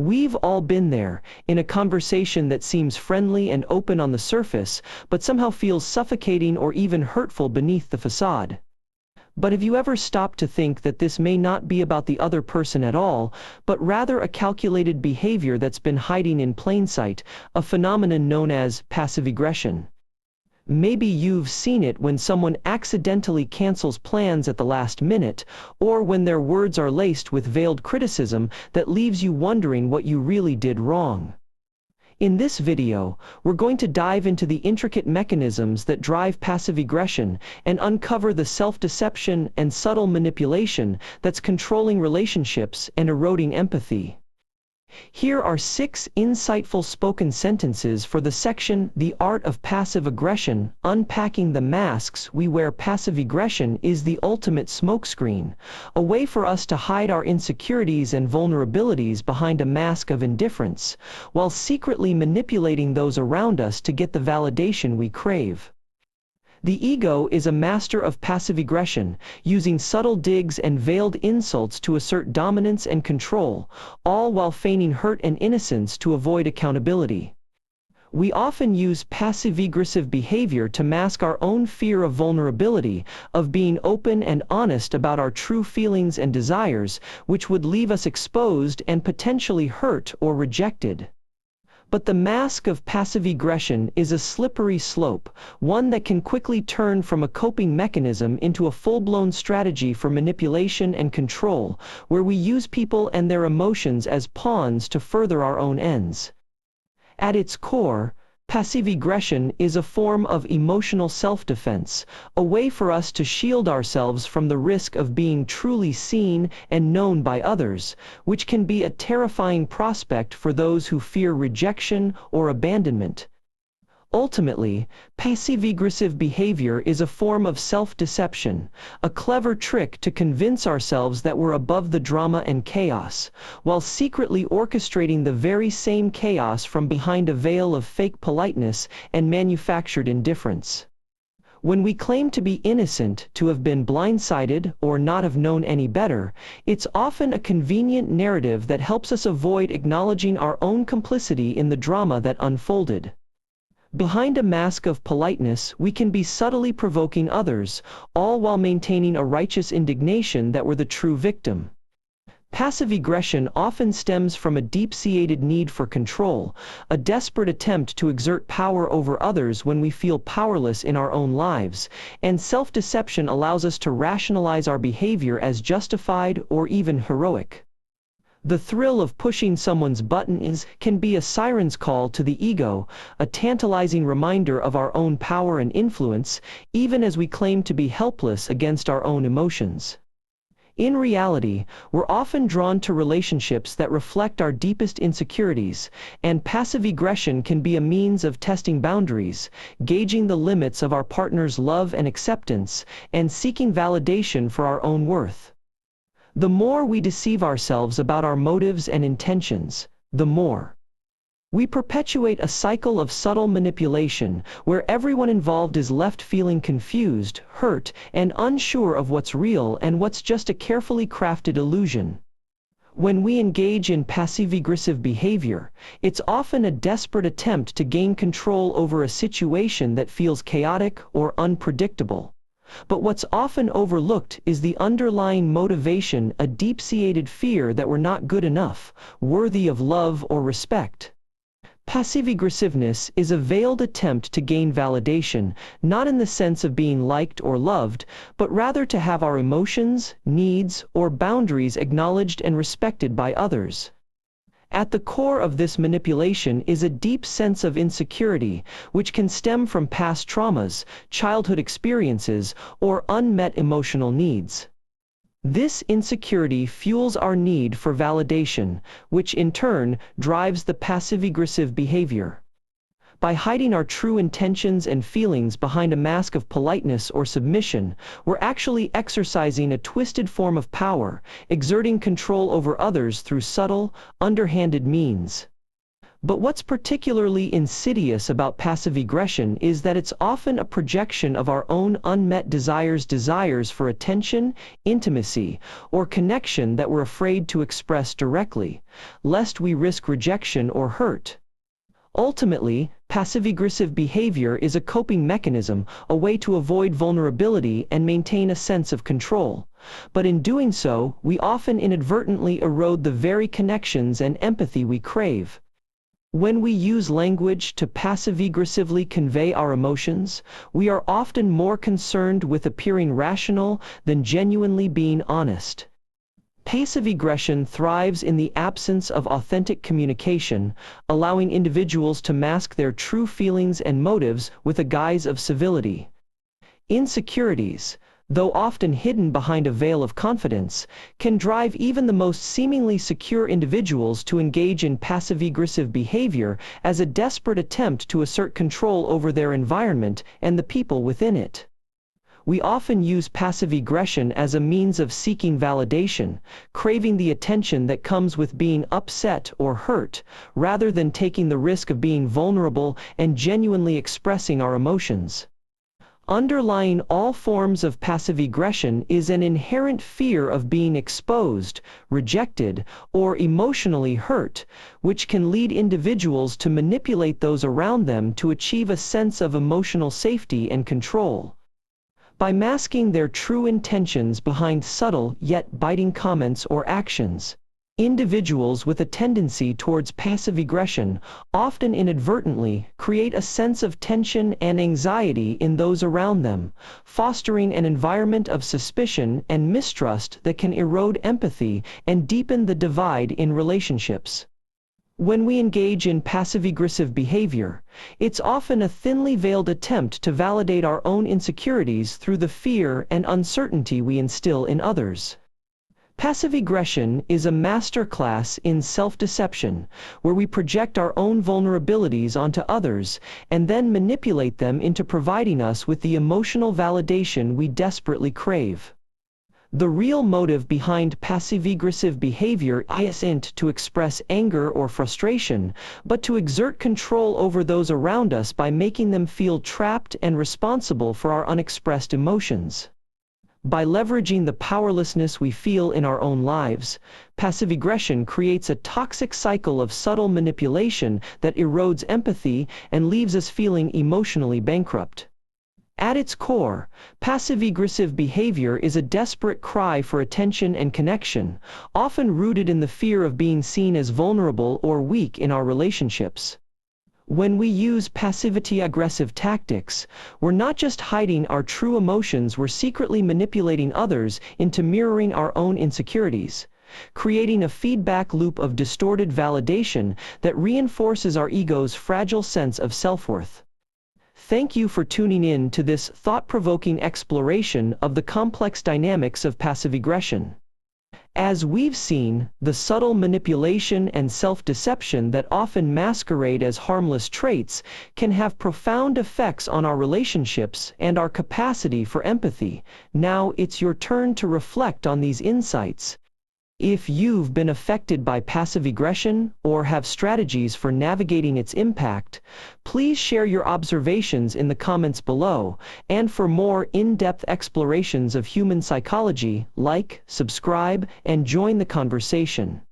We've all been there, in a conversation that seems friendly and open on the surface, but somehow feels suffocating or even hurtful beneath the facade. But have you ever stopped to think that this may not be about the other person at all, but rather a calculated behavior that's been hiding in plain sight, a phenomenon known as passive aggression? Maybe you've seen it when someone accidentally cancels plans at the last minute, or when their words are laced with veiled criticism that leaves you wondering what you really did wrong. In this video, we're going to dive into the intricate mechanisms that drive passive aggression and uncover the self-deception and subtle manipulation that's controlling relationships and eroding empathy. Here are 6 insightful spoken sentences for the section The Art of Passive Aggression, unpacking the masks we wear. Passive aggression is the ultimate smokescreen, a way for us to hide our insecurities and vulnerabilities behind a mask of indifference, while secretly manipulating those around us to get the validation we crave. The ego is a master of passive aggression, using subtle digs and veiled insults to assert dominance and control, all while feigning hurt and innocence to avoid accountability. We often use passive-aggressive behavior to mask our own fear of vulnerability, of being open and honest about our true feelings and desires, which would leave us exposed and potentially hurt or rejected. But the mask of passive aggression is a slippery slope, one that can quickly turn from a coping mechanism into a full-blown strategy for manipulation and control, where we use people and their emotions as pawns to further our own ends. At its core, passive aggression is a form of emotional self-defense, a way for us to shield ourselves from the risk of being truly seen and known by others, which can be a terrifying prospect for those who fear rejection or abandonment. Ultimately, passive-aggressive behavior is a form of self-deception, a clever trick to convince ourselves that we're above the drama and chaos, while secretly orchestrating the very same chaos from behind a veil of fake politeness and manufactured indifference. When we claim to be innocent, to have been blindsided, or not have known any better, it's often a convenient narrative that helps us avoid acknowledging our own complicity in the drama that unfolded. Behind a mask of politeness, we can be subtly provoking others, all while maintaining a righteous indignation that we're the true victim. Passive aggression often stems from a deep-seated need for control, a desperate attempt to exert power over others when we feel powerless in our own lives, and self-deception allows us to rationalize our behavior as justified or even heroic. The thrill of pushing someone's buttons can be a siren's call to the ego, a tantalizing reminder of our own power and influence, even as we claim to be helpless against our own emotions. In reality, we're often drawn to relationships that reflect our deepest insecurities, and passive aggression can be a means of testing boundaries, gauging the limits of our partner's love and acceptance, and seeking validation for our own worth. The more we deceive ourselves about our motives and intentions, the more we perpetuate a cycle of subtle manipulation, where everyone involved is left feeling confused, hurt, and unsure of what's real and what's just a carefully crafted illusion. When we engage in passive-aggressive behavior, it's often a desperate attempt to gain control over a situation that feels chaotic or unpredictable. But what's often overlooked is the underlying motivation, a deep-seated fear that we're not good enough, worthy of love or respect. Passive-aggressiveness is a veiled attempt to gain validation, not in the sense of being liked or loved, but rather to have our emotions, needs, or boundaries acknowledged and respected by others. At the core of this manipulation is a deep sense of insecurity, which can stem from past traumas, childhood experiences, or unmet emotional needs. This insecurity fuels our need for validation, which in turn drives the passive-aggressive behavior. By hiding our true intentions and feelings behind a mask of politeness or submission, we're actually exercising a twisted form of power, exerting control over others through subtle, underhanded means. But what's particularly insidious about passive aggression is that it's often a projection of our own unmet desires for attention, intimacy, or connection that we're afraid to express directly, lest we risk rejection or hurt. Ultimately, passive-aggressive behavior is a coping mechanism, a way to avoid vulnerability and maintain a sense of control. But in doing so, we often inadvertently erode the very connections and empathy we crave. When we use language to passive-aggressively convey our emotions, we are often more concerned with appearing rational than genuinely being honest. Passive aggression thrives in the absence of authentic communication, allowing individuals to mask their true feelings and motives with a guise of civility. Insecurities, though often hidden behind a veil of confidence, can drive even the most seemingly secure individuals to engage in passive-aggressive behavior as a desperate attempt to assert control over their environment and the people within it. We often use passive aggression as a means of seeking validation, craving the attention that comes with being upset or hurt, rather than taking the risk of being vulnerable and genuinely expressing our emotions. Underlying all forms of passive aggression is an inherent fear of being exposed, rejected, or emotionally hurt, which can lead individuals to manipulate those around them to achieve a sense of emotional safety and control. By masking their true intentions behind subtle yet biting comments or actions, individuals with a tendency towards passive aggression often inadvertently create a sense of tension and anxiety in those around them, fostering an environment of suspicion and mistrust that can erode empathy and deepen the divide in relationships. When we engage in passive-aggressive behavior, it's often a thinly veiled attempt to validate our own insecurities through the fear and uncertainty we instill in others. Passive aggression is a masterclass in self-deception, where we project our own vulnerabilities onto others and then manipulate them into providing us with the emotional validation we desperately crave. The real motive behind passive-aggressive behavior isn't to express anger or frustration, but to exert control over those around us by making them feel trapped and responsible for our unexpressed emotions. By leveraging the powerlessness we feel in our own lives, passive aggression creates a toxic cycle of subtle manipulation that erodes empathy and leaves us feeling emotionally bankrupt. At its core, passive-aggressive behavior is a desperate cry for attention and connection, often rooted in the fear of being seen as vulnerable or weak in our relationships. When we use passivity-aggressive tactics, we're not just hiding our true emotions, we're secretly manipulating others into mirroring our own insecurities, creating a feedback loop of distorted validation that reinforces our ego's fragile sense of self-worth. Thank you for tuning in to this thought-provoking exploration of the complex dynamics of passive aggression. As we've seen, the subtle manipulation and self-deception that often masquerade as harmless traits can have profound effects on our relationships and our capacity for empathy. Now it's your turn to reflect on these insights. If you've been affected by passive aggression or have strategies for navigating its impact, please share your observations in the comments below. And for more in-depth explorations of human psychology, like, subscribe, and join the conversation.